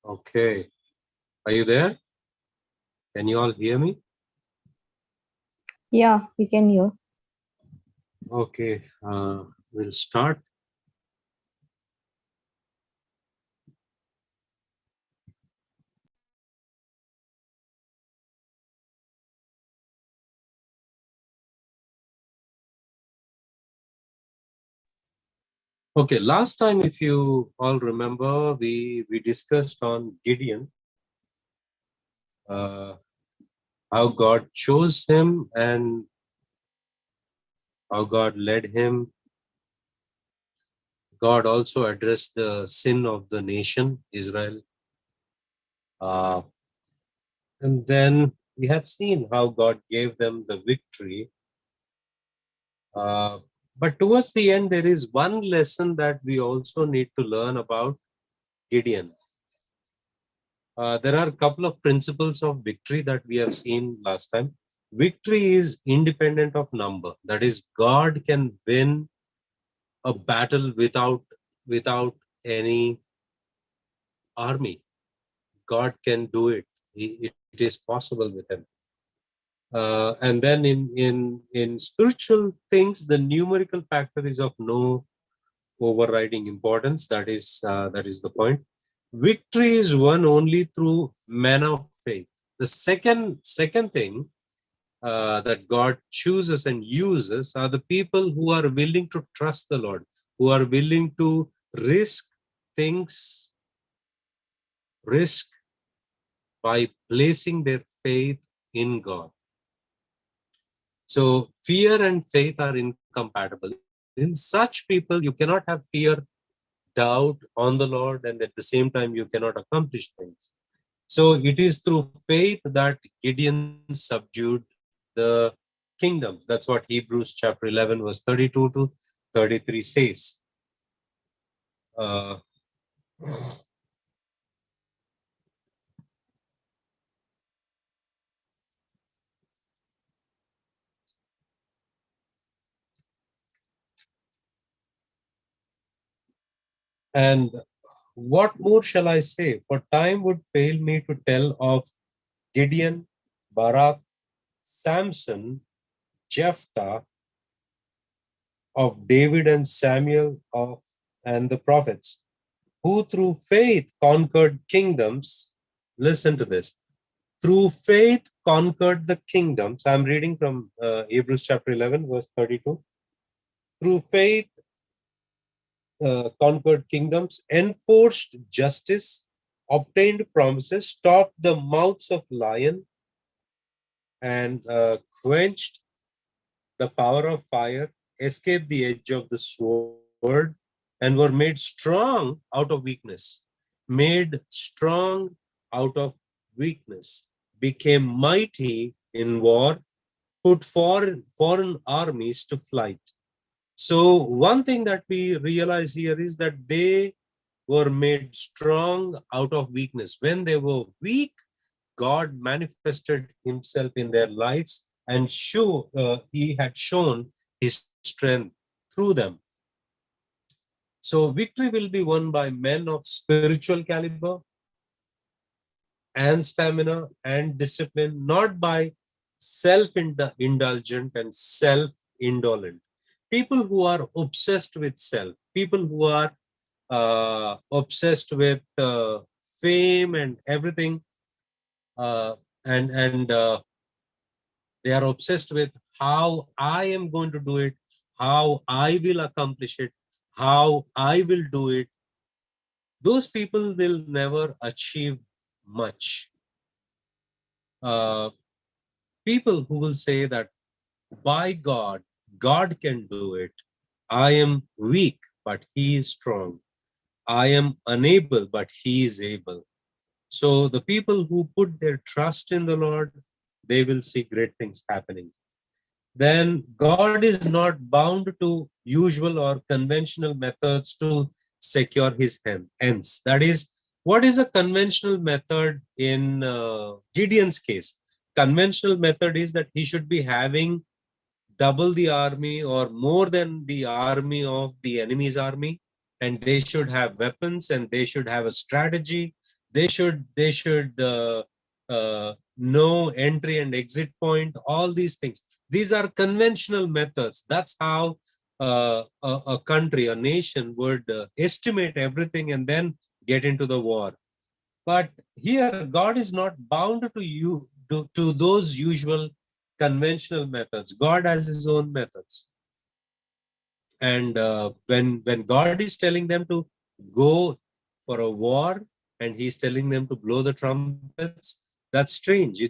Okay. Are you there? Can you all hear me? Yeah, we can hear. Okay. We'll start. Okay. Last time, if you all remember, we discussed on Gideon, uh, how God chose him and how God led him. God also addressed the sin of the nation, Israel. Uh, and then we have seen how God gave them the victory. Uh, but towards the end, there is one lesson that we also need to learn about Gideon. There are a couple of principles of victory that we have seen last time. Victory is independent of number. That is, God can win a battle without any army. God can do it. It is possible with him. And then in spiritual things, the numerical factor is of no overriding importance. That is the point. Victory is won only through men of faith. The second thing that God chooses and uses are the people who are willing to trust the Lord, who are willing to things, risk by placing their faith in God. So fear and faith are incompatible. In such people, you cannot have fear, doubt on the Lord, and at the same time, you cannot accomplish things. So it is through faith that Gideon subdued the kingdom. That's what Hebrews chapter 11, verse 32 to 33 says. Uh, and what more shall I say? For time would fail me to tell of Gideon, Barak, Samson, Jephthah, of David and Samuel, and the prophets, who through faith conquered kingdoms. Listen to this. Through faith conquered the kingdoms. I'm reading from Hebrews chapter 11, verse 32. Through faith conquered kingdoms, enforced justice, obtained promises, stopped the mouths of lion, and quenched the power of fire, escaped the edge of the sword, and were made strong out of weakness. Made strong out of weakness, became mighty in war, put foreign armies to flight. So one thing that we realize here is that they were made strong out of weakness. When they were weak, God manifested himself in their lives and he had shown his strength through them. So victory will be won by men of spiritual caliber and stamina and discipline, not by self-indulgent and self-indolent. People who are obsessed with self, people who are obsessed with fame and everything, uh, and they are obsessed with how I am going to do it, how I will accomplish it, how I will do it. Those people will never achieve much. Uh, People who will say that by God, God can do it. I am weak, but He is strong. I am unable, but He is able. So the people who put their trust in the Lord, they will see great things happening. Then God is not bound to usual or conventional methods to secure his ends. That is, what is a conventional method in Gideon's case? Conventional method is that he should be having double the army or more than the army of the enemy's army, and they should have weapons and they should have a strategy They should know entry and exit point, all these things. These are conventional methods. That's how a country, a nation would estimate everything and then get into the war. But here, God is not bound to to those usual conventional methods. God has his own methods. And when God is telling them to go for a war, and he's telling them to blow the trumpets, that's strange.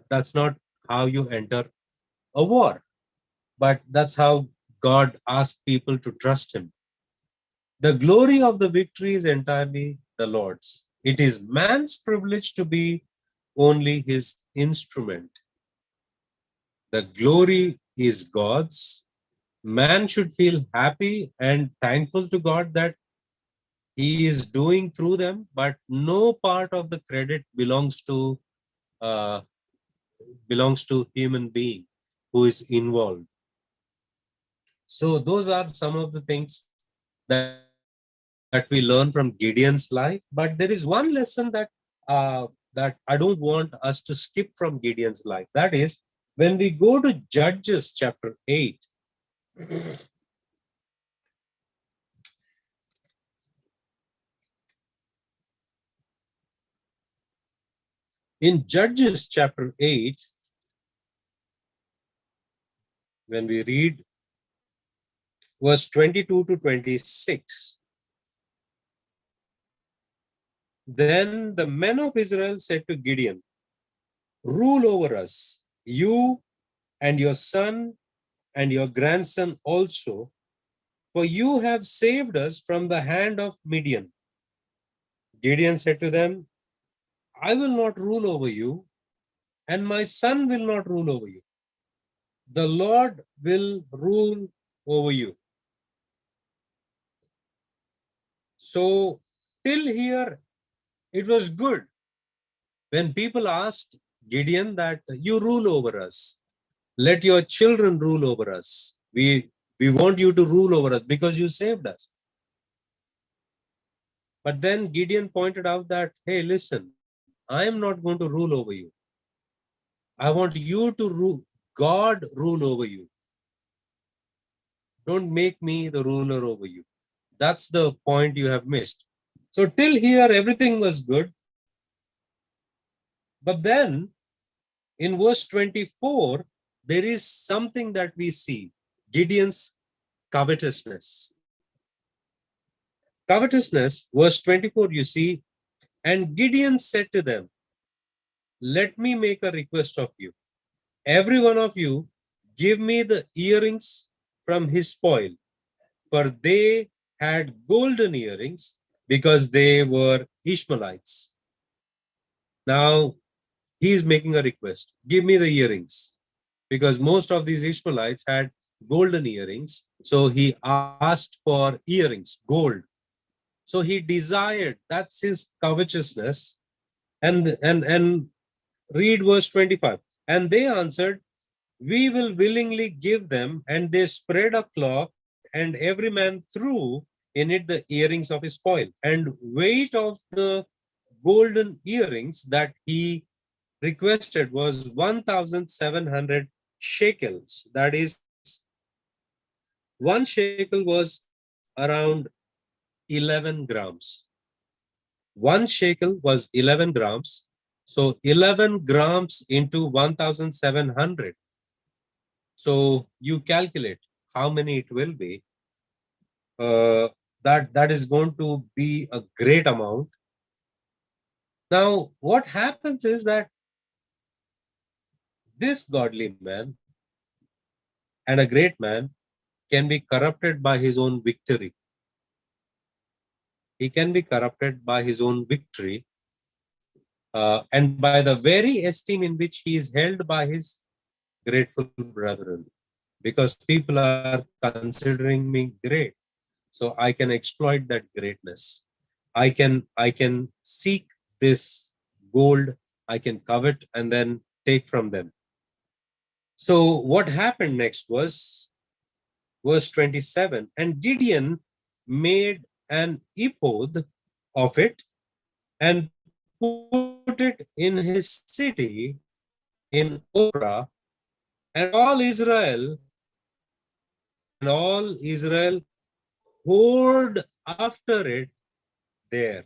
That's not how you enter a war. But that's how God asked people to trust him. The glory of the victory is entirely the Lord's. It is man's privilege to be only his instrument. The glory is God's. Man should feel happy and thankful to God that he is doing through them, but no part of the credit uh, belongs to human being who is involved. So those are some of the things that we learn from Gideon's life. But there is one lesson that I don't want us to skip from Gideon's life. That is, when we go to Judges chapter 8, in Judges chapter 8, when we read verse 22 to 26, then the men of Israel said to Gideon, rule over us, you and your son and your grandson also, for you have saved us from the hand of Midian. Gideon said to them, I will not rule over you, and my son will not rule over you. The Lord will rule over you. So, till here, it was good. When people asked Gideon that you rule over us, let your children rule over us. We want you to rule over us because you saved us. But then Gideon pointed out that, hey, listen, I am not going to rule over you. I want you to rule, God rule over you. Don't make me the ruler over you. That's the point you have missed. So till here, everything was good. But then in verse 24, there is something that we see. Gideon's covetousness. Covetousness, verse 24, you see, and Gideon said to them, let me make a request of you. Every one of you, give me the earrings from his spoil, for they had golden earrings because they were Ishmaelites. Now, he is making a request. Give me the earrings, because most of these Ishmaelites had golden earrings. So he asked for earrings, gold. So he desired, that's his covetousness. And read verse 25. And they answered, we will willingly give them. And they spread a cloth, and every man threw in it the earrings of his spoil. And weight of the golden earrings that he requested was 1,700 shekels. That is, one shekel was around 11 grams. One shekel was 11 grams. So 11 grams into 1,700. So you calculate how many it will be. That is going to be a great amount. Now, what happens is that this godly man and a great man can be corrupted by his own victory. He can be corrupted by his own victory, and by the very esteem in which he is held by his grateful brethren. Because people are considering me great, so I can exploit that greatness. I can seek this gold, I can covet and then take from them. So what happened next was verse 27, and Gideon made an ephod of it and put it in his city in Ophrah, and all Israel poured after it there.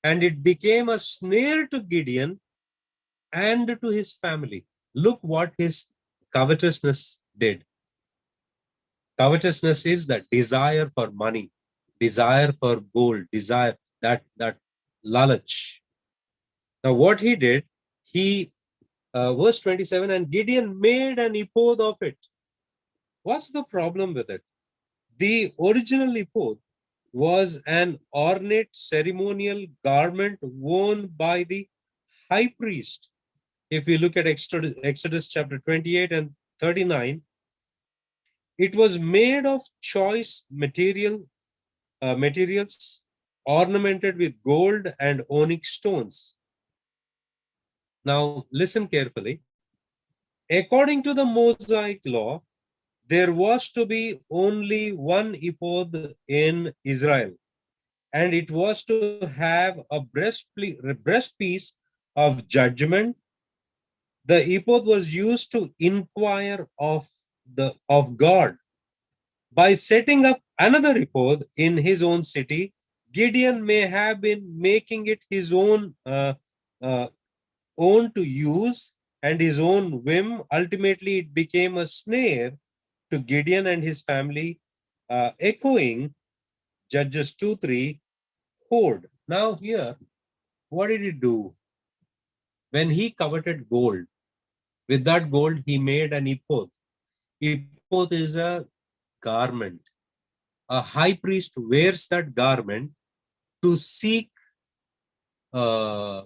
And it became a snare to Gideon and to his family. Look what his covetousness did. Covetousness is the desire for money, desire for gold, desire that lalach. Now, what he did, he verse 27, and Gideon made an ephod of it. What's the problem with it? The original ephod was an ornate ceremonial garment worn by the high priest. If we look at Exodus chapter 28 and 39, it was made of choice materials ornamented with gold and onyx stones. Now, listen carefully. According to the Mosaic law, there was to be only one ephod in Israel, and it was to have a breastpiece of judgment. The ephod was used to inquire of God. By setting up another ephod in his own city, Gideon may have been making it his uh, own to use and his own whim. Ultimately, it became a snare to Gideon and his family, echoing Judges 2:3 hoard. Now, here, what did he do? When he coveted gold, with that gold, he made an ephod. Ephod is a garment. A high priest wears that garment to seek uh,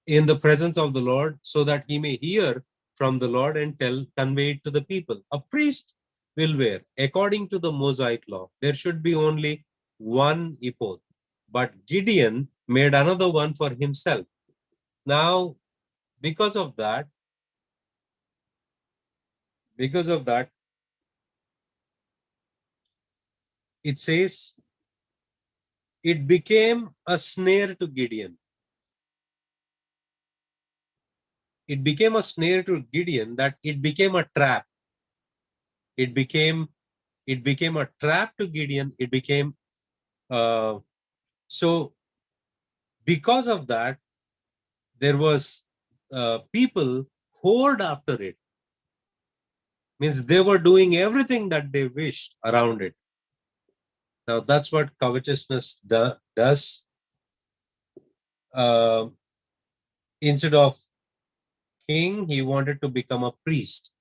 in the presence of the Lord so that he may hear from the Lord and convey it to the people. A priest will wear, according to the Mosaic law, there should be only one ephod. But Gideon made another one for himself. Now, because of that, it says it became a snare to Gideon. It became a snare to Gideon that it became a trap. It became a trap to Gideon. It became so because of that, there was people hoard after it. Means they were doing everything that they wished around it. Now that's what covetousness does. Uh, Instead of king, he wanted to become a priest.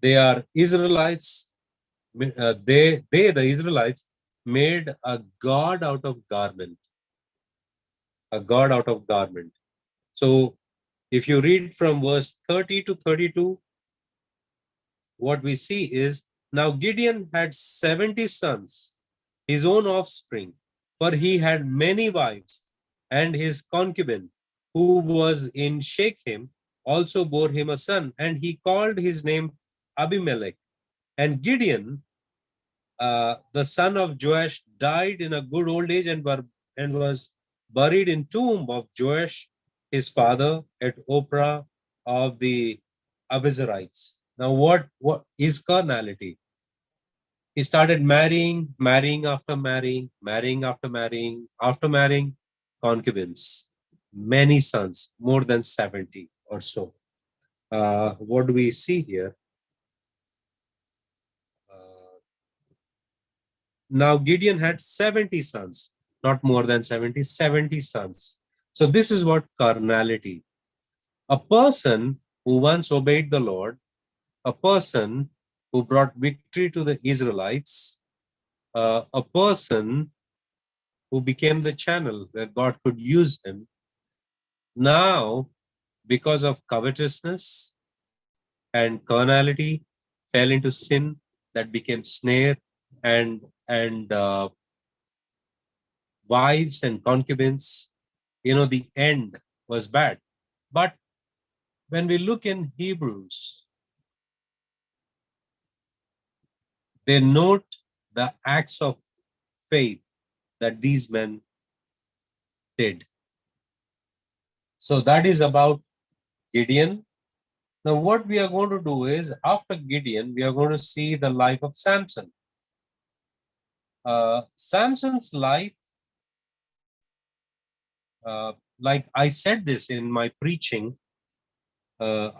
They are Israelites. The Israelites made a god out of garment. A god out of garment. So if you read from verse 30 to 32, what we see is now Gideon had 70 sons, his own offspring, for he had many wives, and his concubine, who was in Shechem, also bore him a son, and he called his name Abimelech. And Gideon, the son of Joash, died in a good old age and was buried in tomb of Joash, his father, at Ophrah of the Abizarites. Now, what is carnality? He started marrying after marrying concubines, many sons, more than 70 or so. What do we see here? Uh, Now Gideon had 70 sons, not more than 70, 70 sons. So this is what carnality. A person who once obeyed the Lord, a person who brought victory to the Israelites, a person who became the channel where God could use him, now, because of covetousness and carnality, fell into sin that became snare, and wives and concubines, the end was bad. But when we look in Hebrews, they note the acts of faith that these men did. So that is about Gideon. Now, what we are going to do is, after Gideon, we are going to see the life of Samson. Samson's life, like I said this in my preaching, there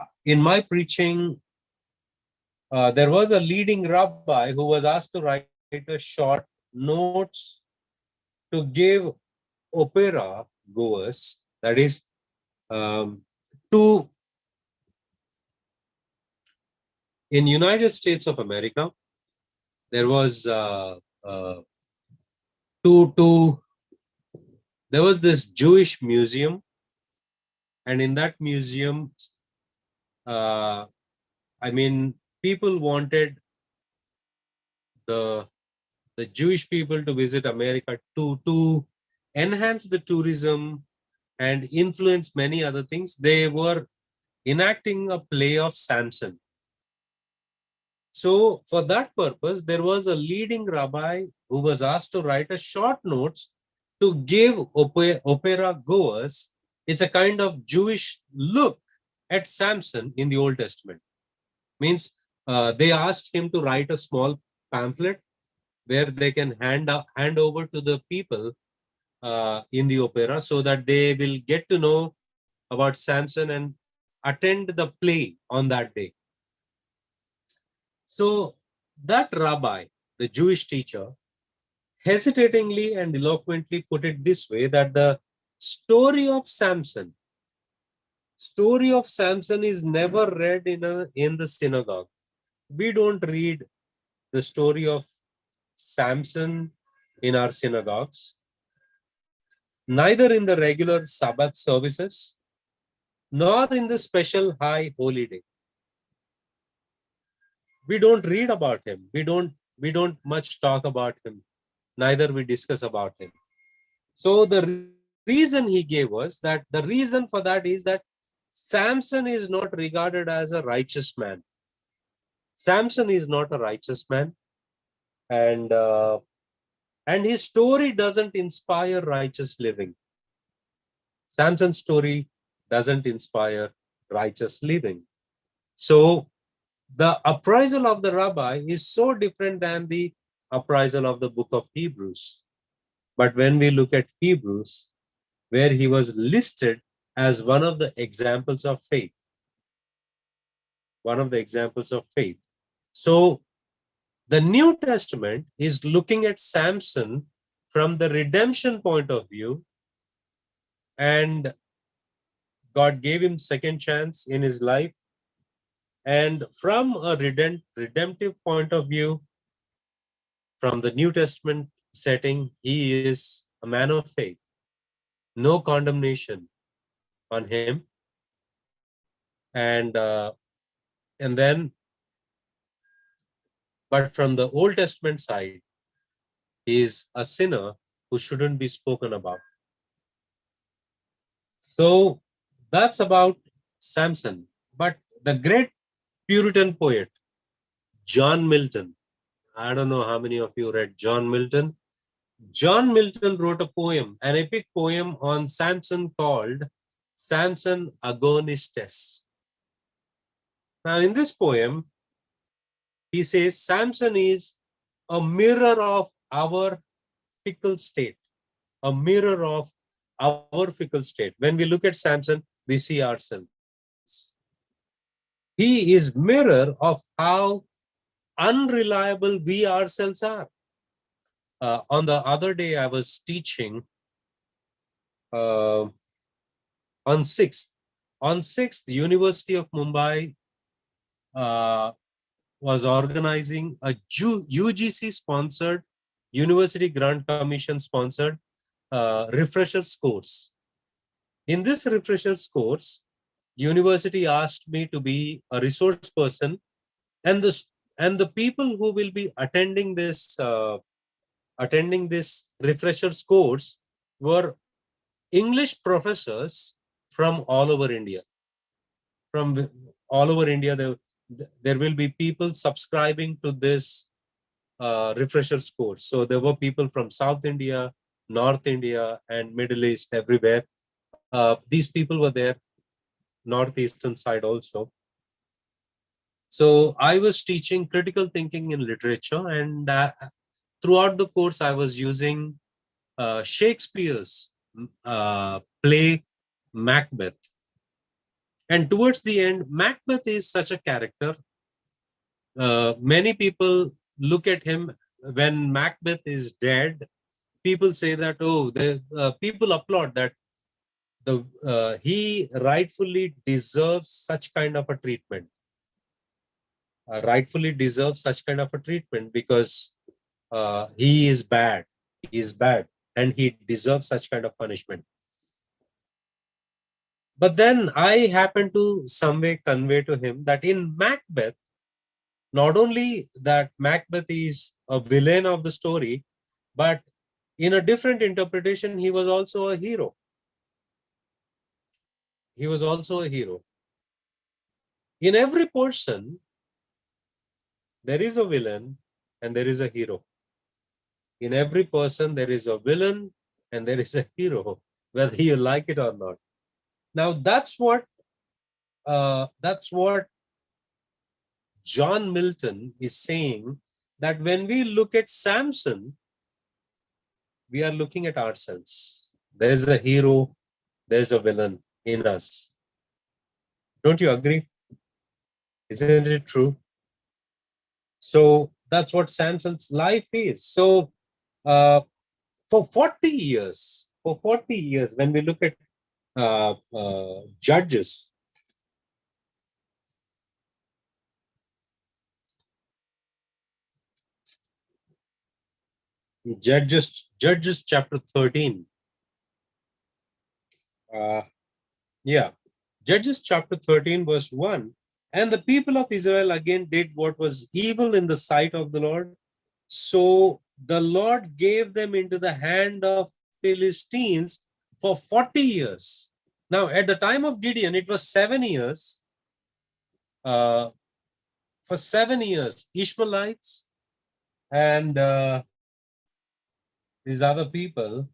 was a leading rabbi who was asked to write a short notes to give opera goers, that is, to in United States of America, there was uh, to there was this Jewish museum, and in that museum, uh, I mean, people wanted the Jewish people to visit America to enhance the tourism and influence many other things. They were enacting a play of Samson. So for that purpose, there was a leading rabbi who was asked to write a short notes to give opera goers. It's a kind of Jewish look at Samson in the Old Testament. Means they asked him to write a small pamphlet where they can hand over to the people in the opera, so that they will get to know about Samson and attend the play on that day. So that rabbi, the Jewish teacher, hesitatingly and eloquently put it this way, that the story of Samson is never read in the synagogue. We don't read the story of Samson in our synagogues, neither in the regular Sabbath services, nor in the special high holy day. We don't read about him. We don't much talk about him. Neither we discuss about him. So the reason he gave was that the reason for that is that Samson is not regarded as a righteous man. Samson is not a righteous man, and his story doesn't inspire righteous living. Samson's story doesn't inspire righteous living. So the appraisal of the rabbi is so different than the appraisal of the book of Hebrews. But when we look at Hebrews, where he was listed as one of the examples of faith, So the New Testament is looking at Samson from the redemption point of view, and God gave him second chance in his life. And from a redemptive point of view, from the New Testament setting, he is a man of faith. No condemnation on him. And then, but from the Old Testament side, he is a sinner who shouldn't be spoken about. So that's about Samson. But the great Puritan poet, John Milton, I don't know how many of you read John Milton. John Milton wrote a poem, an epic poem on Samson called Samson Agonistes. Now, in this poem, he says Samson is a mirror of our fickle state, a mirror of our fickle state. When we look at Samson, we see ourselves. He is mirror of how unreliable we ourselves are. On the other day, I was teaching on 6th. On 6th, University of Mumbai was organizing a UGC-sponsored, University Grant Commission-sponsored refreshers course. In this refreshers course, university asked me to be a resource person, and the people who will be attending this refreshers course were English professors from all over India. From all over India, there will be people subscribing to this refreshers course. So there were people from South India, North India and Middle East, everywhere. These people were there, northeastern side also. So I was teaching critical thinking in literature, and throughout the course, I was using Shakespeare's play Macbeth. And towards the end, Macbeth is such a character. Many people look at him when Macbeth is dead. People say that, oh, people applaud that he rightfully deserves such kind of a treatment. Rightfully deserves such kind of a treatment because he is bad. He is bad, and he deserves such kind of punishment. But then I happen to some way convey to him that in Macbeth, not only that Macbeth is a villain of the story, but in a different interpretation, he was also a hero. He was also a hero. In every person, there is a villain and there is a hero. In every person, there is a villain and there is a hero, whether you like it or not. Now, that's what John Milton is saying, that when we look at Samson, we are looking at ourselves. There's a hero, there's a villain in us. Don't you agree? Isn't it true? So that's what Samson's life is. So uh, for 40 years, when we look at Judges, Judges chapter 13. Yeah, Judges chapter 13, verse 1. And the people of Israel again did what was evil in the sight of the Lord. So the Lord gave them into the hand of Philistines for 40 years. Now, at the time of Gideon, it was 7 years. For 7 years, Ishmaelites and these other people,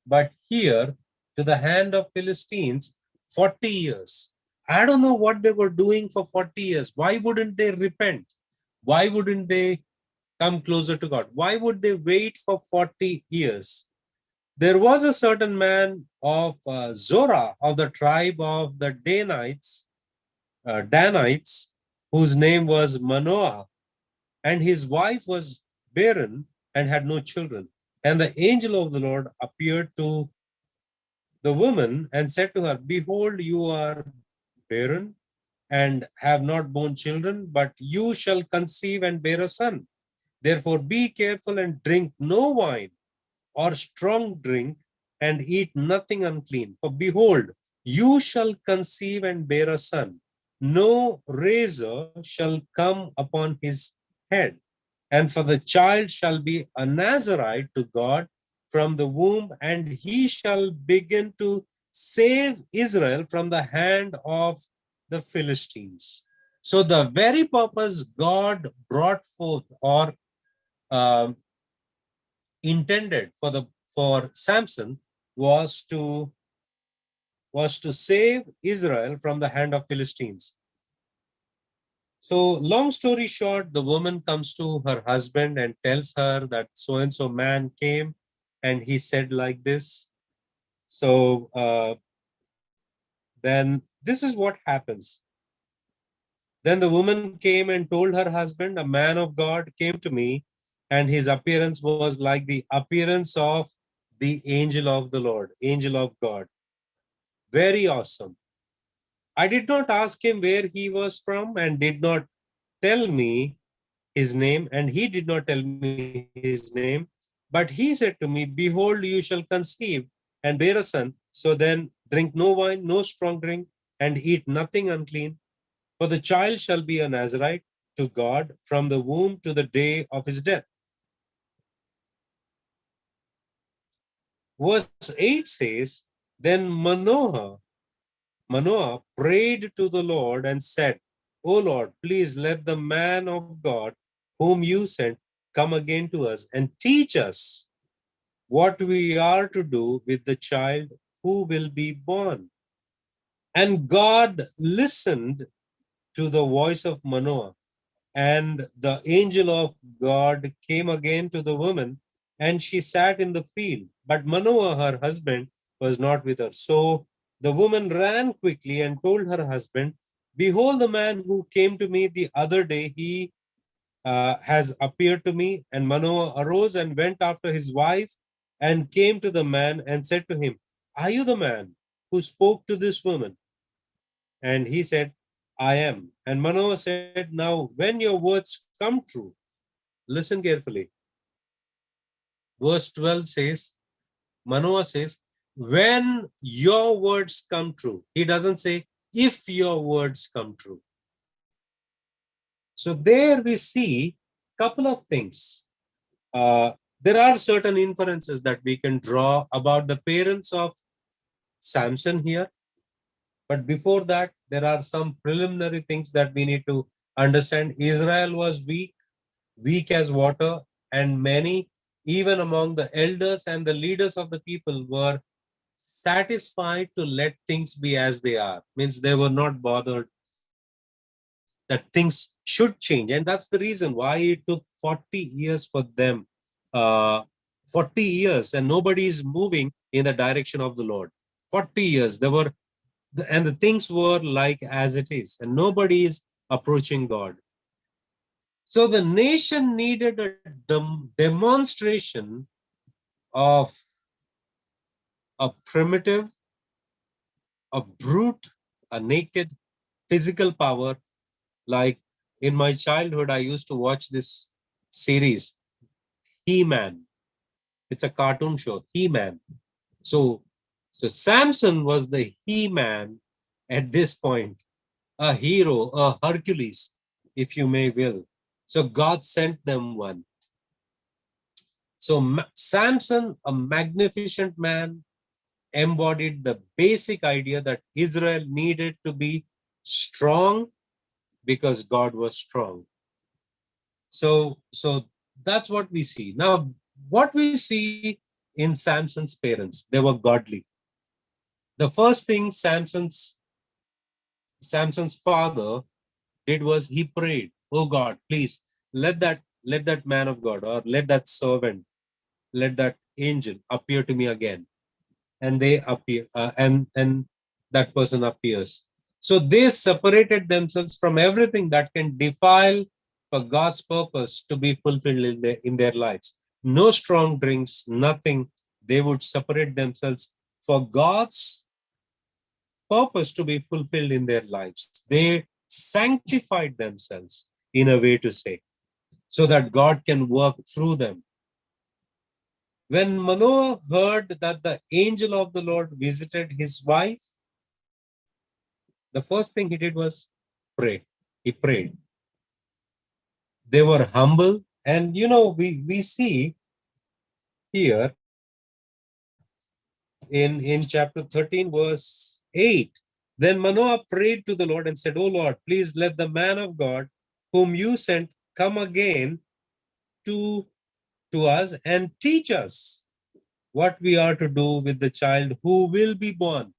but here to the hand of Philistines, 40 years. I don't know what they were doing for 40 years. Why wouldn't they repent? Why wouldn't they come closer to God? Why would they wait for 40 years? There was a certain man of Zorah, of the tribe of the Danites, whose name was Manoah, and his wife was barren and had no children. And the angel of the Lord appeared to the woman and said to her, behold, you are barren and have not borne children, but you shall conceive and bear a son. Therefore be careful and drink no wine or strong drink, and eat nothing unclean. For behold, you shall conceive and bear a son. No razor shall come upon his head, and for the child shall be a Nazarite to God from the womb, and he shall begin to save Israel from the hand of the Philistines. So the very purpose God brought forth or um, intended for Samson was to save Israel from the hand of Philistines. So long story short, the woman comes to her husband and tells her that so and so man came and he said like this. So then this is what happens. Then the woman came and told her husband, a man of God came to me, and his appearance was like the appearance of the angel of the Lord, angel of God. Very awesome. I did not ask him where he was from and did not tell me his name, and he did not tell me his name. But he said to me, behold, you shall conceive and bear a son. So then drink no wine, no strong drink, and eat nothing unclean. For the child shall be a Nazarite to God from the womb to the day of his death. Verse 8 says, then Manoah prayed to the Lord and said, O Lord, please let the man of God whom you sent come again to us and teach us what we are to do with the child who will be born. And God listened to the voice of Manoah, and the angel of God came again to the woman, and she sat in the field. But Manoah, her husband, was not with her. So the woman ran quickly and told her husband, "Behold, the man who came to me the other day, he has appeared to me." And Manoah arose and went after his wife and came to the man and said to him, "Are you the man who spoke to this woman?" And he said, "I am." And Manoah said, "Now, when your words come true," listen carefully. Verse 12 says, Manoah says, "when your words come true." He doesn't say, "if your words come true." So there we see couple of things. Uh, there are certain inferences that we can draw about the parents of Samson here. But before that, there are some preliminary things that we need to understand. Israel was weak, weak as water, and many, even among the elders and the leaders of the people, were satisfied to let things be as they are. Means they were not bothered that things should change. And that's the reason why it took 40 years for them. Uh, 40 years, and nobody is moving in the direction of the Lord. 40 years, there were, and the things were like as it is, and nobody is approaching God. So the nation needed a demonstration of a primitive, a brute, a naked physical power. Like in my childhood, I used to watch this series, He-Man. It's a cartoon show, He-Man. So, so Samson was the He-Man at this point, a hero, a Hercules, if you may will. So God sent them one. So Samson, a magnificent man, embodied the basic idea that Israel needed to be strong because God was strong. So that's what we see. Now, what we see in Samson's parents, they were godly. The first thing Samson's father did was he prayed, "Oh God, please let that man of God, or let that servant, let that angel appear to me again." And they appear, and that person appears. So they separated themselves from everything that can defile for God's purpose to be fulfilled in their lives. No strong drinks, nothing. They would separate themselves for God's purpose to be fulfilled in their lives. They sanctified themselves, in a way to say, so that God can work through them. When Manoah heard that the angel of the Lord visited his wife, the first thing he did was pray. He prayed. They were humble. And we see here in chapter 13, verse 8, then Manoah prayed to the Lord and said, "Oh Lord, please let the man of God whom you sent come again to, to us and teach us what we are to do with the child who will be born."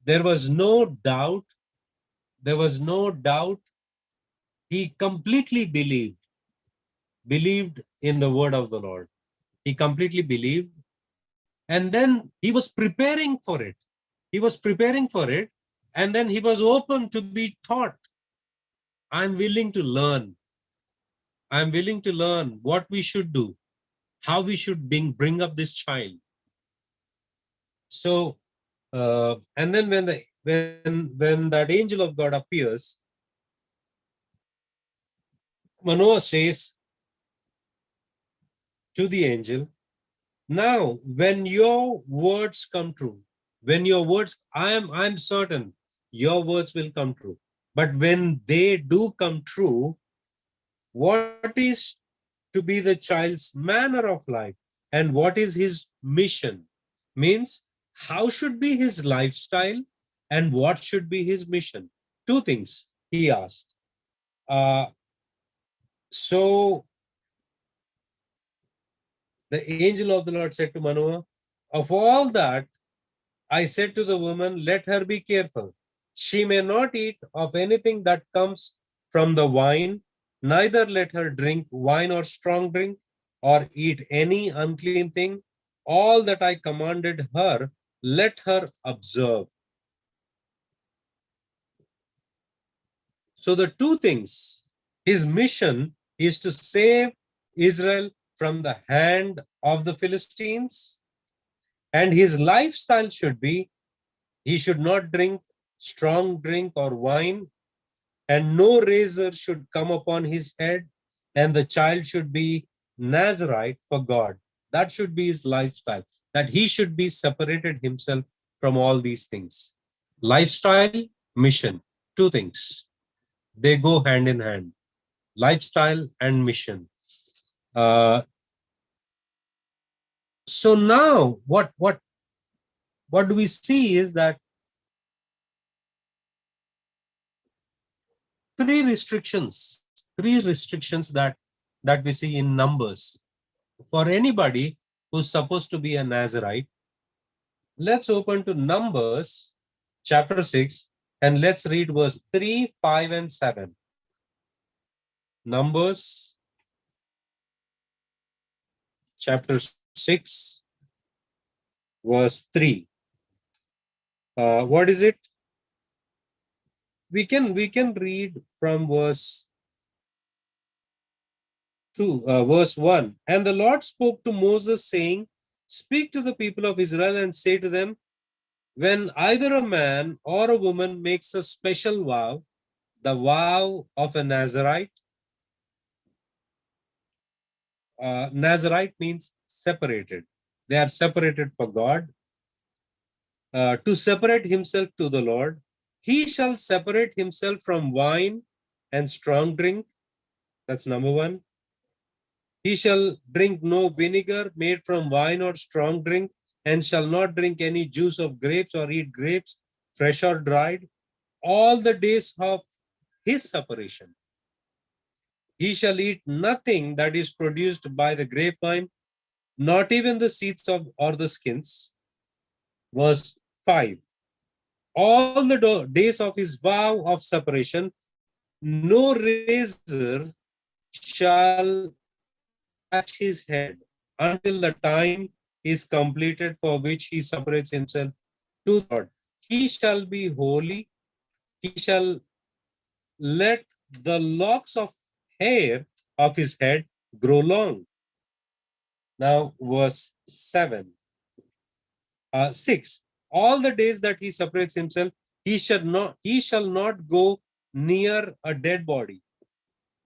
There was no doubt. There was no doubt. He completely believed in the word of the Lord. He completely believed. And then he was preparing for it. He was preparing for it. And then he was open to be taught. I'm willing to learn. I'm willing to learn what we should do, how we should bring up this child. So, and then when that angel of God appears, Manoah says to the angel, "Now, when your words come true, when your words, I'm certain your words will come true. But when they do come true, what is to be the child's manner of life and what is his mission?" Means, how should be his lifestyle and what should be his mission? Two things he asked. So The angel of the Lord said to Manoah, of all that I said to the woman, let her be careful. She may not eat of anything that comes from the vine, neither let her drink wine or strong drink, or eat any unclean thing. All that I commanded her, let her observe. So the two things, his mission is to save Israel from the hand of the Philistines, and his lifestyle should be, he should not drink strong drink or wine, and no razor should come upon his head, and the child should be Nazarite for God. That should be his lifestyle, that he should be separated himself from all these things. Lifestyle, mission, two things. They go hand in hand. Lifestyle and mission. So now what do we see is that three restrictions that we see in Numbers for anybody who's supposed to be a Nazarite. Let's open to Numbers chapter 6 and let's read verse 3, 5 and 7. Numbers chapter 6 verse 3. What is it? We can read from verse 2, verse 1. And the Lord spoke to Moses, saying, speak to the people of Israel and say to them, when either a man or a woman makes a special vow, the vow of a Nazarite, Nazarite means separated. They are separated for God, to separate himself to the Lord. He shall separate himself from wine and strong drink. That's number one. He shall drink no vinegar made from wine or strong drink, and shall not drink any juice of grapes or eat grapes, fresh or dried, all the days of his separation. He shall eat nothing that is produced by the grapevine, not even the seeds of or the skins. Verse 5. All the days of his vow of separation, no razor shall touch his head until the time is completed for which he separates himself to God. He shall be holy. He shall let the locks of hair of his head grow long. Now, verse 7. 6. All the days that he separates himself, he shall not go near a dead body,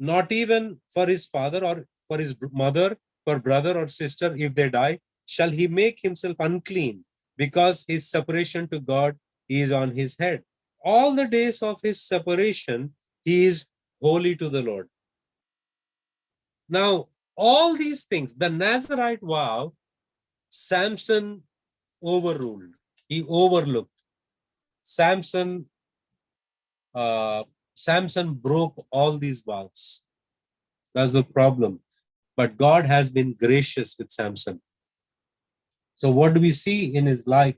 not even for his father or for his mother, for brother or sister, if they die, shall he make himself unclean, because his separation to God is on his head. All the days of his separation, he is holy to the Lord. Now, all these things, the Nazarite vow, Samson overruled. He overlooked. Samson broke all these vows. That's the problem. But God has been gracious with Samson. So what do we see in his life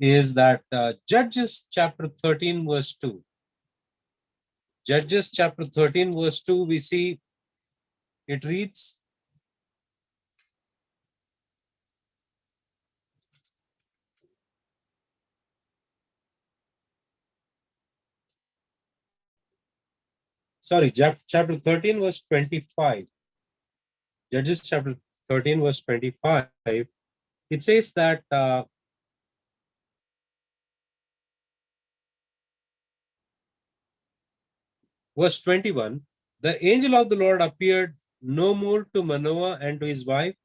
is that Judges chapter 13 verse 2. Judges chapter 13 verse 2, we see it reads, chapter 13 verse 25. Judges chapter 13 verse 25. It says that verse 21, the angel of the Lord appeared no more to Manoah and to his wife.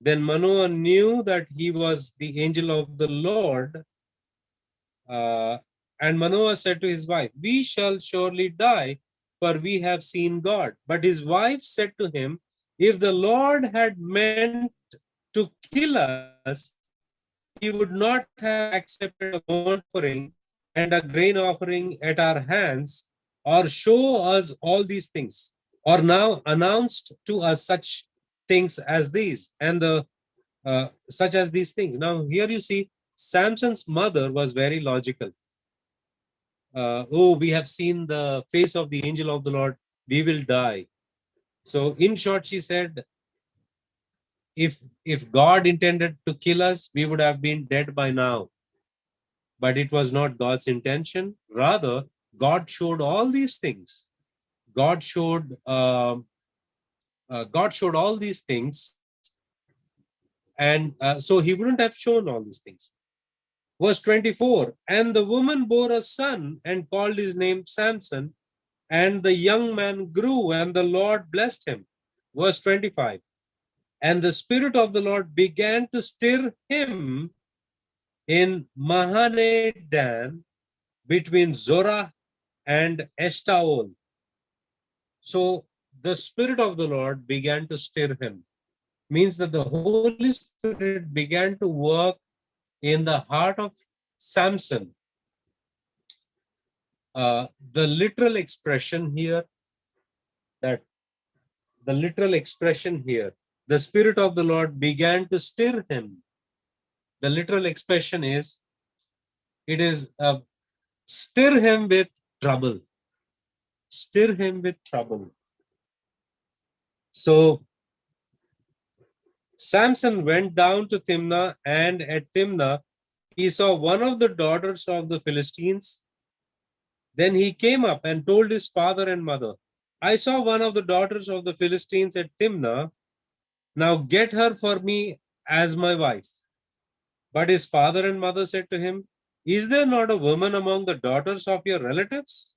Then Manoah knew that he was the angel of the Lord. And Manoah said to his wife, we shall surely die, for we have seen God. But his wife said to him, if the Lord had meant to kill us, he would not have accepted a burnt offering and a grain offering at our hands, or show us all these things, or now announced to us such things as these. And the such as these things. Now, here you see Samson's mother was very logical. Oh, we have seen the face of the angel of the Lord, we will die. So, in short, she said, if God intended to kill us, we would have been dead by now. But it was not God's intention. Rather, God showed all these things. God showed God showed all these things, and so He wouldn't have shown all these things. Verse 24, and the woman bore a son and called his name Samson, and the young man grew, and the Lord blessed him. Verse 25, and the Spirit of the Lord began to stir him in Mahane-dan between Zorah and Eshtaol. So the Spirit of the Lord began to stir him. Means that the Holy Spirit began to work in the heart of Samson. The literal expression here, that the literal expression here, the Spirit of the Lord began to stir him. The literal expression is, it is stir him with trouble. Stir him with trouble. So Samson went down to Timnah, and at Timnah he saw one of the daughters of the Philistines. Then he came up and told his father and mother, I saw one of the daughters of the Philistines at Timnah. Now get her for me as my wife. But his father and mother said to him, is there not a woman among the daughters of your relatives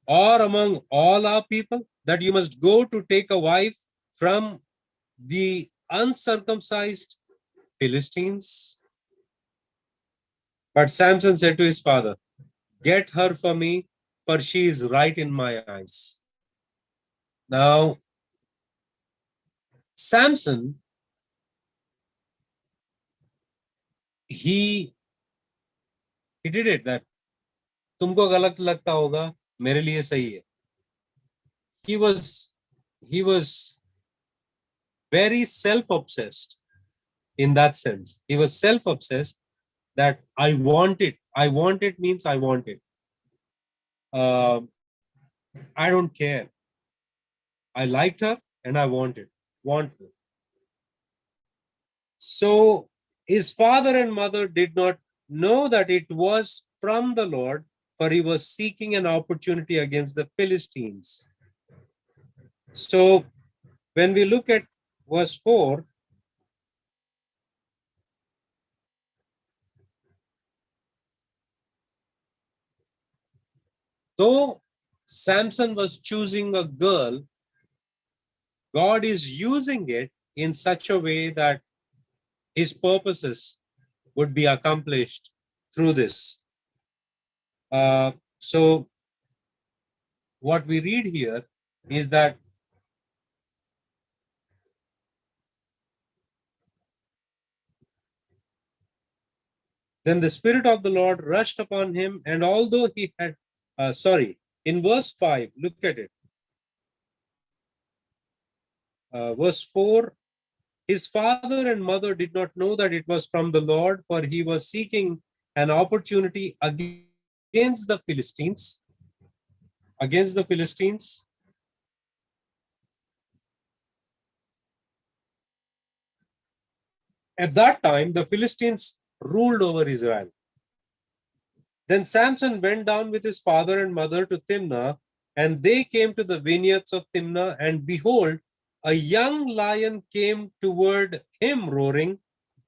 or among all our people that you must go to take a wife from the uncircumcised Philistines? But Samson said to his father, get her for me, for she is right in my eyes. Now, Samson, he did it that तुमको गलत लगता होगा, मेरे लिए सही है. He was very self-obsessed in that sense. He was self-obsessed that I want it. I want it means I want it. I don't care. I liked her and I want it. Want her. So his father and mother did not know that it was from the Lord, for he was seeking an opportunity against the Philistines. So when we look at verse 4, though Samson was choosing a girl, God is using it in such a way that his purposes would be accomplished through this. So what we read here is that then the Spirit of the Lord rushed upon him, and although he had, in verse 5, look at it. Verse 4, his father and mother did not know that it was from the Lord, for he was seeking an opportunity against the Philistines. Against the Philistines. At that time, the Philistines ruled over Israel. Then Samson went down with his father and mother to Timnah, and they came to the vineyards of Timnah, and behold, a young lion came toward him roaring.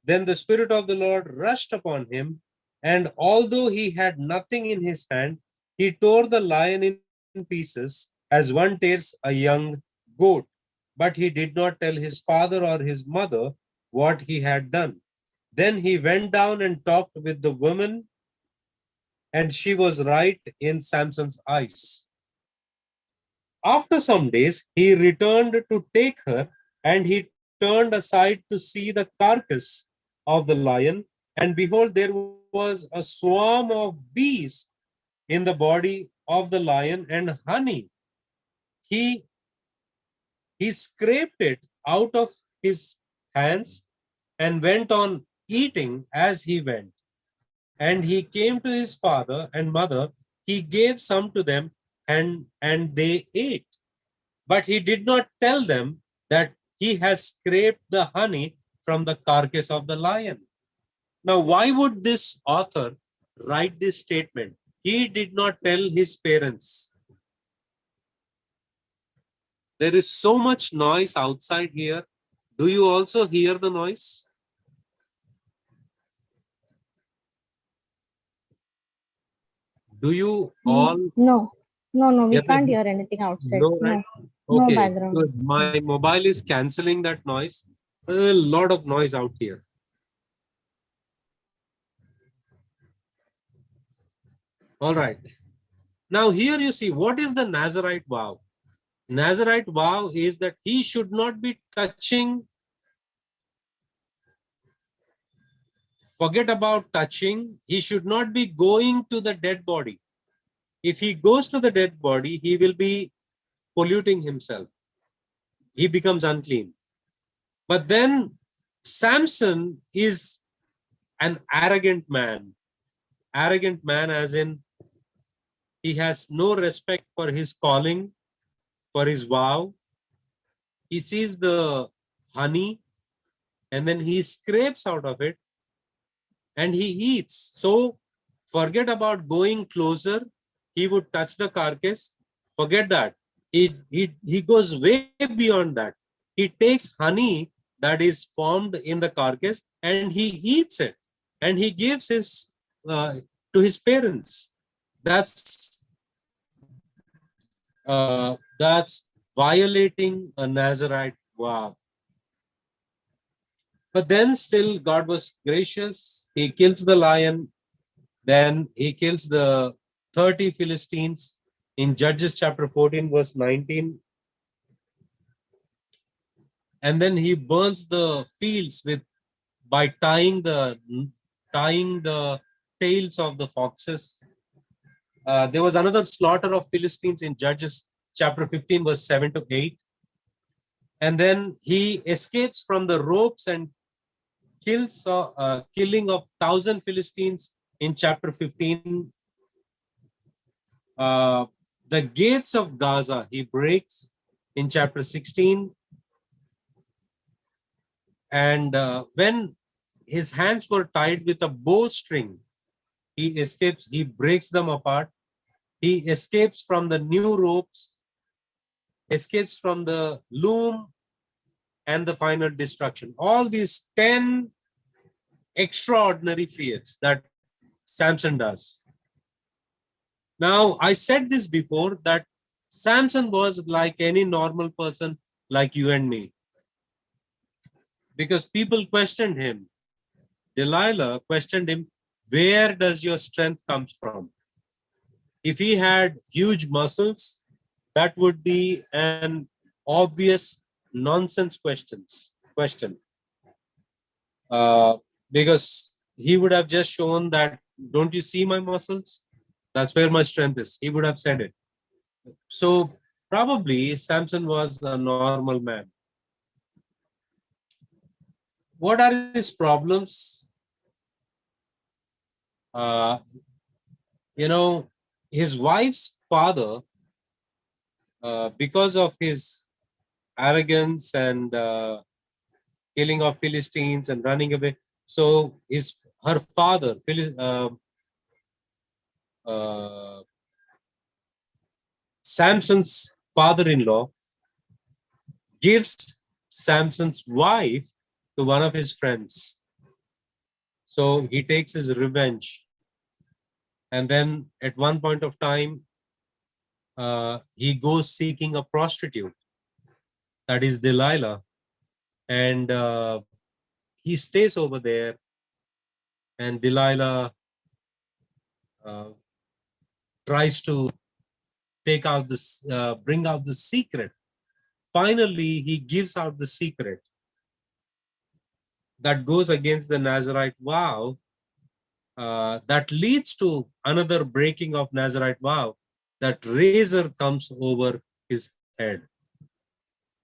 Then the Spirit of the Lord rushed upon him, and although he had nothing in his hand, he tore the lion in pieces as one tears a young goat. But he did not tell his father or his mother what he had done. Then he went down and talked with the woman, and she was right in Samson's eyes. After some days, he returned to take her, and he turned aside to see the carcass of the lion, and behold, there was a swarm of bees in the body of the lion, and honey. He scraped it out of his hands and went on eating as he went. And he came to his father and mother. He gave some to them, and they ate. But he did not tell them that he has scraped the honey from the carcass of the lion. Now, why would this author write this statement? He did not tell his parents. There is so much noise outside here. Do you also hear the noise? Do you all No, no, we hear can't the hear anything outside. no, right? No, no Okay, background. good. My mobile is canceling that noise. A lot of noise out here. All right. Now here you see, what is the Nazarite vow? Nazarite vow is that he should not be touching, forget about touching, he should not be going to the dead body. If he goes to the dead body, he will be polluting himself. He becomes unclean. But then Samson is an arrogant man, as in he has no respect for his calling, for his vow. He sees the honey and then he scrapes out of it and he eats. So forget about going closer. He would touch the carcass. Forget that. He goes way beyond that. He takes honey that is formed in the carcass and he eats it. And he gives his to his parents. That's that's violating a Nazarite vow. But then still God was gracious. He kills the lion. Then he kills the 30 Philistines in Judges chapter 14, verse 19. And then he burns the fields with by tying the tails of the foxes. There was another slaughter of Philistines in Judges chapter 15, verse 7 to 8. And then he escapes from the ropes and killing of 1,000 Philistines in chapter 15. Uh, the gates of Gaza he breaks in chapter 16. And when his hands were tied with a bowstring, he escapes, he breaks them apart. He escapes from the new ropes, escapes from the loom, and the final destruction. All these 10 extraordinary feats that Samson does. Now, I said this before that Samson was like any normal person like you and me, because people questioned him. Delilah questioned him, where does your strength comes from? If he had huge muscles, that would be an obvious nonsense question. Uh, because he would have just shown that, don't you see my muscles? That's where my strength is. He would have said it. So probably Samson was a normal man. What are his problems? Uh, you know, his wife's father, because of his arrogance and killing of Philistines and running away. So her father, uh, Samson's father-in-law, gives Samson's wife to one of his friends. So he takes his revenge. And then at one point of time, he goes seeking a prostitute, that is Delilah, and he stays over there. And Delilah uh, tries to bring out the secret. Finally, he gives out the secret that goes against the Nazarite vow. That leads to another breaking of Nazarite vow. That razor comes over his head.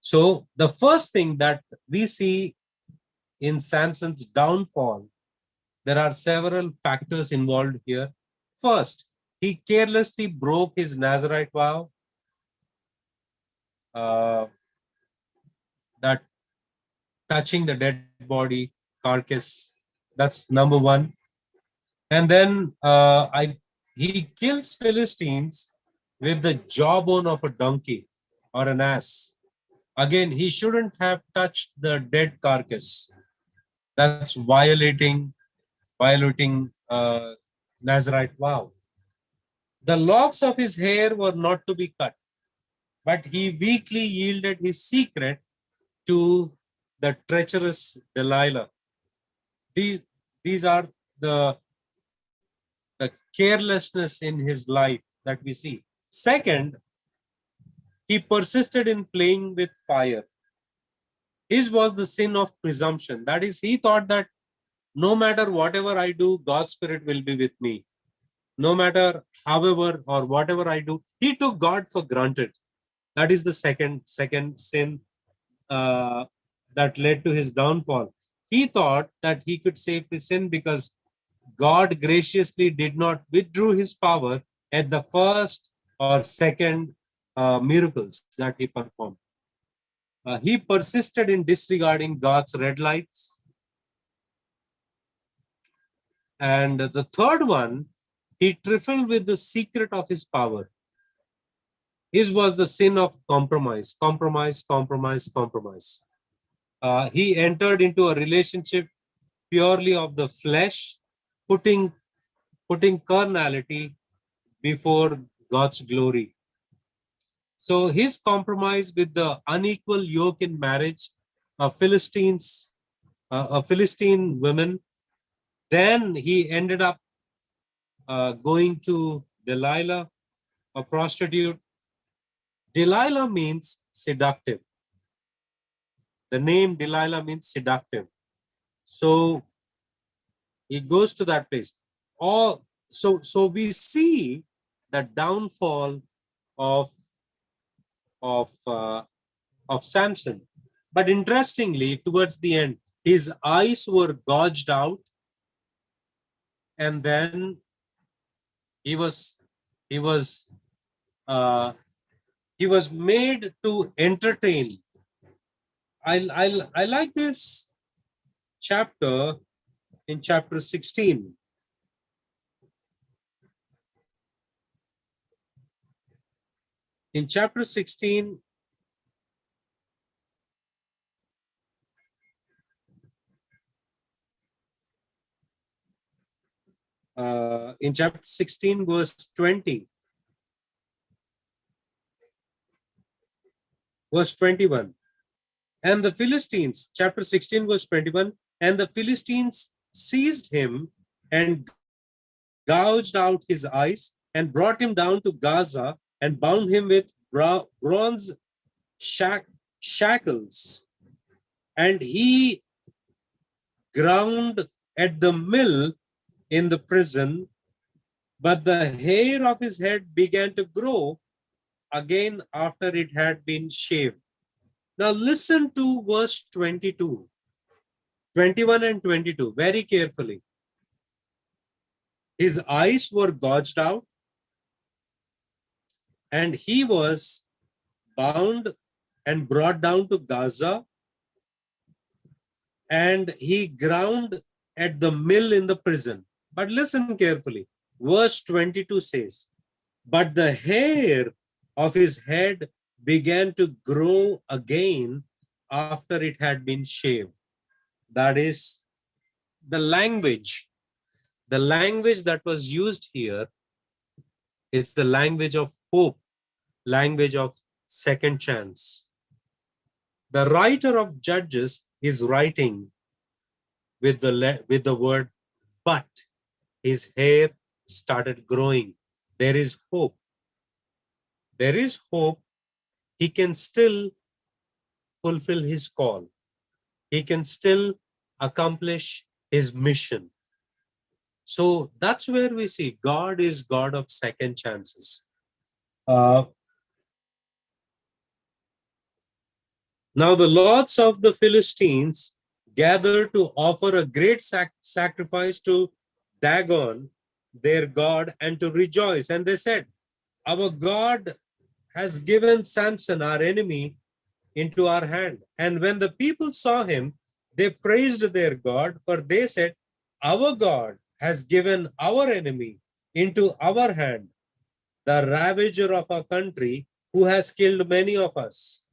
So the first thing that we see in Samson's downfall, there are several factors involved here. First, he carelessly broke his Nazarite vow, uh, that touching the dead body carcass. That's number one. And then he kills Philistines with the jawbone of a donkey or an ass. Again, he shouldn't have touched the dead carcass. That's violating Nazarite vow. The locks of his hair were not to be cut, but he weakly yielded his secret to the treacherous Delilah. These, these are the, the carelessness in his life that we see. Second, he persisted in playing with fire. His was the sin of presumption. That is, he thought that no matter whatever I do, God's Spirit will be with me. No matter however or whatever I do, he took God for granted. That is the second sin uh, that led to his downfall. He thought that he could save his sin because God graciously did not withdrew his power at the first or second miracles that he performed. He persisted in disregarding God's red lights. And the third one, he trifled with the secret of his power. His was the sin of compromise. He entered into a relationship purely of the flesh, putting carnality before God's glory. So his compromise with the unequal yoke in marriage of Philistine women, then he ended up going to Delilah, a prostitute. Delilah means seductive. The name Delilah means seductive. So he goes to that place. So we see the downfall of of Samson. But interestingly, towards the end, his eyes were gouged out, and then he was he was uh, he was made to entertain. I like this chapter in chapter 16. In chapter 16, in chapter 16, verse 20, verse 21. And the Philistines, chapter 16, verse 21, and the Philistines seized him and gouged out his eyes and brought him down to Gaza and bound him with bronze shackles. And he ground at the mill in the prison, but the hair of his head began to grow again after it had been shaved. Now listen to verse 22, 21 and 22 very carefully. His eyes were gouged out, and he was bound and brought down to Gaza, and he ground at the mill in the prison. But listen carefully. Verse 22 says, but the hair of his head began to grow again after it had been shaved. That is the language. The language that was used here is the language of hope, language of second chance. The writer of Judges is writing with the word but. His hair started growing. There is hope. There is hope. He can still fulfill his call. He can still accomplish his mission. So that's where we see God is God of second chances. Now the lords of the Philistines gathered to offer a great sacrifice to Dagon, their god, and to rejoice. And they said, our God has given Samson, our enemy, into our hand. And when the people saw him, they praised their God, for they said, our God has given our enemy into our hand, the ravager of our country, who has killed many of us.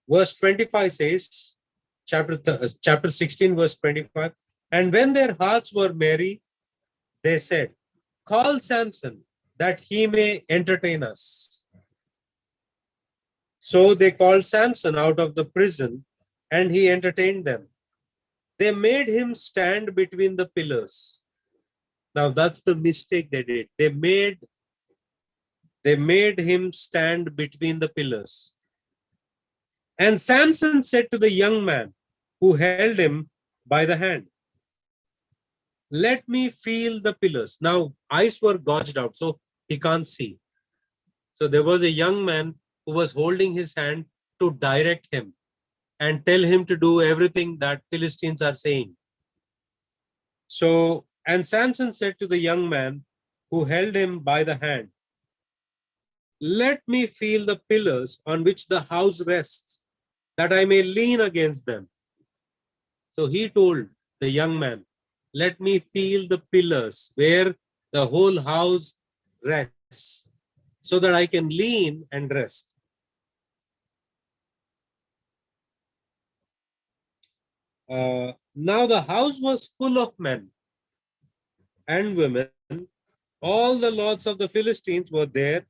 Verse 25 says, chapter 16, verse 25, and when their hearts were merry, they said, call Samson, that he may entertain us. So they called Samson out of the prison, and he entertained them. They made him stand between the pillars. Now that's the mistake they did. They made him stand between the pillars. And Samson said to the young man who held him by the hand, let me feel the pillars. Now eyes were gouged out, so he can't see. So there was a young man who was holding his hand to direct him and tell him to do everything that Philistines are saying. So, and Samson said to the young man who held him by the hand, let me feel the pillars on which the house rests, that I may lean against them. So he told the young man, let me feel the pillars where the whole house rests, so that I can lean and rest. Now the house was full of men and women. All the lords of the Philistines were there,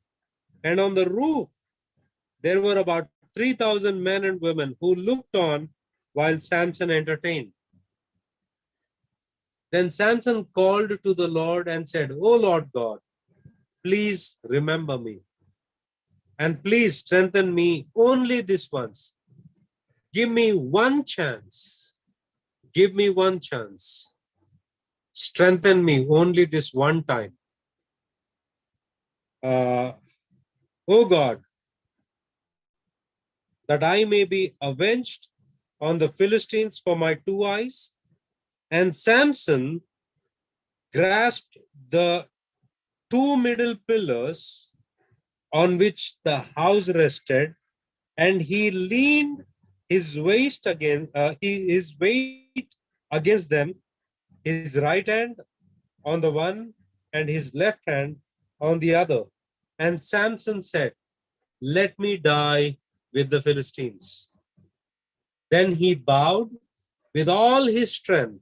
and on the roof there were about 3,000 men and women who looked on while Samson entertained. Then Samson called to the Lord and said, O Lord God, please remember me, and please strengthen me only this once. Give me one chance. Give me one chance. Strengthen me only this one time. O God, that I may be avenged on the Philistines for my 2 eyes. And Samson grasped the 2 middle pillars on which the house rested, and he leaned his waist against them, his right hand on the one and his left hand on the other. And Samson said, let me die with the Philistines. Then he bowed with all his strength,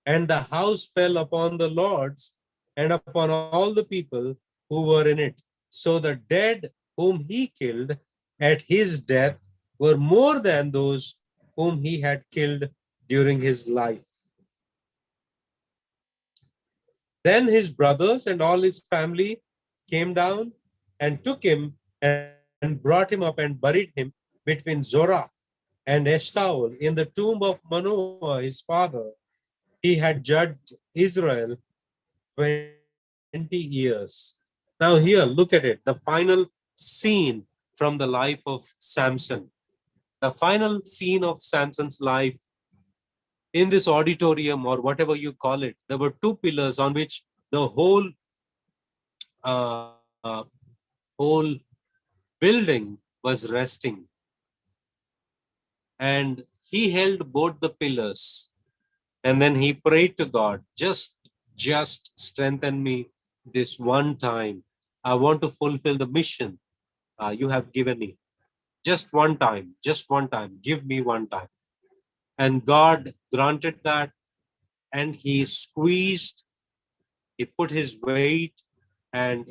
and the house fell upon the lords and upon all the people who were in it. So the dead whom he killed at his death were more than those whom he had killed during his life. Then his brothers and all his family came down and took him and brought him up and buried him between Zorah and Eshtaol in the tomb of Manoah, his father. He had judged Israel 20 years. Now here, look at it, the final scene from the life of Samson. The final scene of Samson's life in this auditorium, or whatever you call it, there were 2 pillars on which the whole building was resting. And he held both the pillars, and then he prayed to God, just strengthen me this one time. I want to fulfill the mission you have given me. Just one time, give me one time. And God granted that, and he put his weight and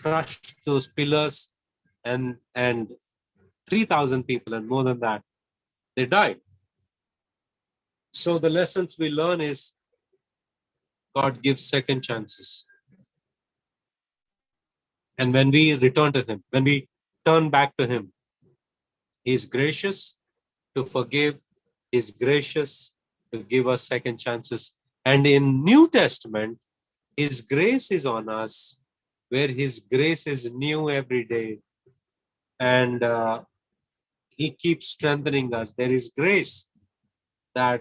crushed those pillars, and 3,000 people and more than that, they died. So the lessons we learn is God gives second chances. And when we return to him, when we turn back to him, he is gracious to forgive. He is gracious to give us second chances. And in New Testament, his grace is on us, where his grace is new every day. And he keeps strengthening us. There is grace that,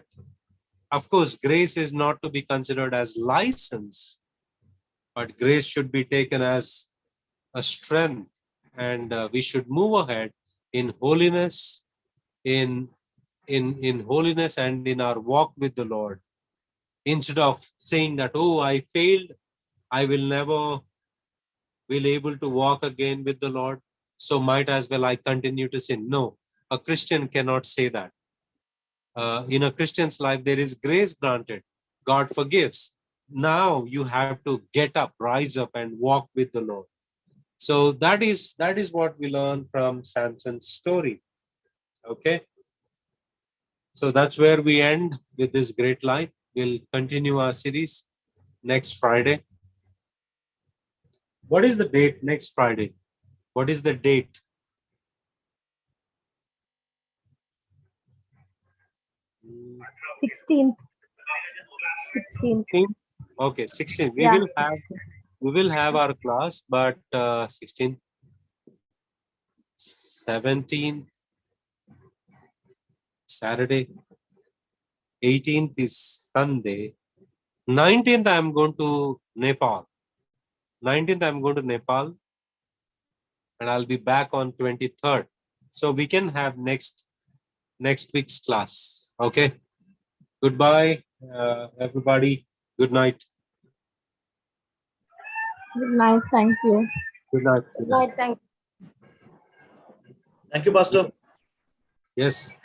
of course, grace is not to be considered as license, but grace should be taken as a strength, and we should move ahead in holiness, in holiness and in our walk with the Lord, instead of saying that, oh, I failed, I will never will able to walk again with the Lord, so might as well I continue to sin. No, a Christian cannot say that. In a Christian's life, there is grace granted. God forgives. Now you have to get up, rise up, and walk with the Lord. So that is what we learn from Samson's story. Okay. So that's where we end with this great life. We'll continue our series next Friday. What is the date next Friday? What is the date? 16th. 16th. 16th? Okay, 16th. Yeah. We will have our class, but 16th, 17th, Saturday, 18th is Sunday. 19th, I'm going to Nepal. 19th, I'm going to Nepal, and I'll be back on 23rd. So we can have next week's class. Okay. Goodbye, everybody. Good night. Good night. Thank you. Good night. Good night. Thank you. Thank you, Pastor. Yes.